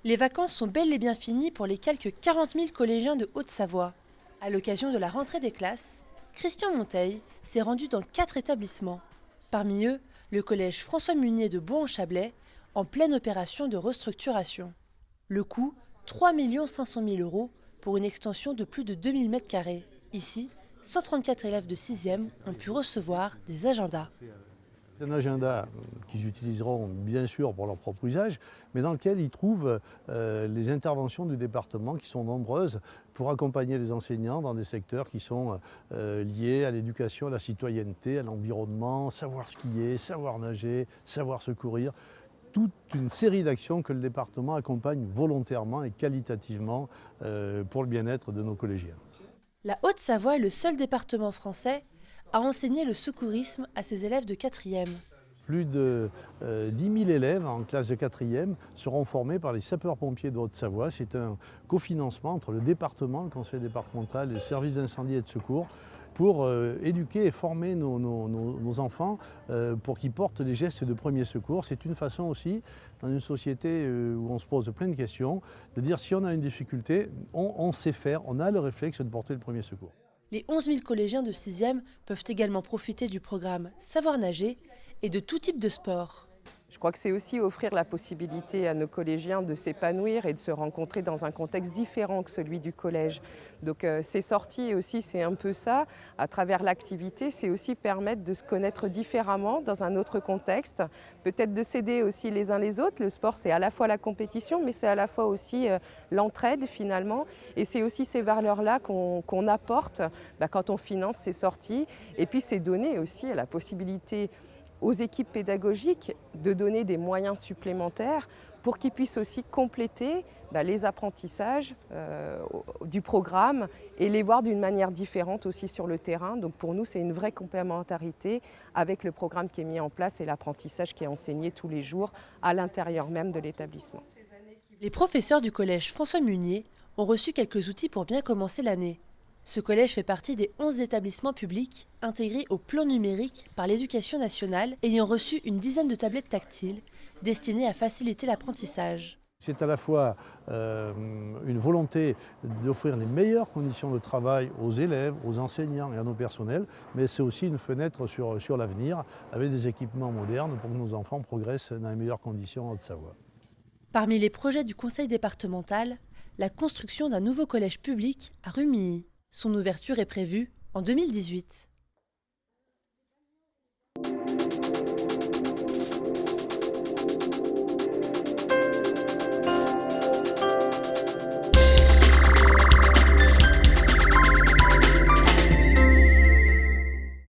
Les vacances sont bel et bien finies pour les quelques 40 000 collégiens de Haute-Savoie. À l'occasion de la rentrée des classes, Christian Monteil s'est rendu dans 4 établissements. Parmi eux, le collège François Munier de Bourg-en-Chablais, en pleine opération de restructuration. Le coût, 3 500 000 € pour une extension de plus de 2000 m². Ici, 134 élèves de 6e ont pu recevoir des agendas. C'est un agenda qu'ils utiliseront bien sûr pour leur propre usage, mais dans lequel ils trouvent les interventions du département qui sont nombreuses pour accompagner les enseignants dans des secteurs qui sont liés à l'éducation, à la citoyenneté, à l'environnement, savoir skier, savoir nager, savoir secourir. Toute une série d'actions que le département accompagne volontairement et qualitativement pour le bien-être de nos collégiens. La Haute-Savoie est le seul département français à enseigner le secourisme à ses élèves de 4e. Plus de 10 000 élèves en classe de 4e seront formés par les sapeurs-pompiers de Haute-Savoie. C'est un cofinancement entre le département, le conseil départemental et le service d'incendie et de secours pour éduquer et former nos enfants pour qu'ils portent les gestes de premier secours. C'est une façon aussi, dans une société où on se pose plein de questions, de dire si on a une difficulté, on sait faire, on a le réflexe de porter le premier secours. Les 11 000 collégiens de 6e peuvent également profiter du programme Savoir nager et de tout type de sport. Je crois que c'est aussi offrir la possibilité à nos collégiens de s'épanouir et de se rencontrer dans un contexte différent que celui du collège. Donc ces sorties aussi, c'est un peu ça. À travers l'activité, c'est aussi permettre de se connaître différemment dans un autre contexte. Peut-être de s'aider aussi les uns les autres. Le sport, c'est à la fois la compétition, mais c'est à la fois aussi l'entraide finalement. Et c'est aussi ces valeurs-là qu'on apporte quand on finance ces sorties. Et puis c'est donner aussi la possibilité aux équipes pédagogiques de donner des moyens supplémentaires pour qu'ils puissent aussi compléter les apprentissages du programme et les voir d'une manière différente aussi sur le terrain. Donc pour nous, c'est une vraie complémentarité avec le programme qui est mis en place et l'apprentissage qui est enseigné tous les jours à l'intérieur même de l'établissement. Les professeurs du collège François Munier ont reçu quelques outils pour bien commencer l'année. Ce collège fait partie des 11 établissements publics intégrés au plan numérique par l'Éducation nationale, ayant reçu une dizaine de tablettes tactiles destinées à faciliter l'apprentissage. C'est à la fois une volonté d'offrir les meilleures conditions de travail aux élèves, aux enseignants et à nos personnels, mais c'est aussi une fenêtre sur l'avenir avec des équipements modernes pour que nos enfants progressent dans les meilleures conditions en Haute-Savoie. Parmi les projets du conseil départemental, la construction d'un nouveau collège public à Rumilly. Son ouverture est prévue en 2018.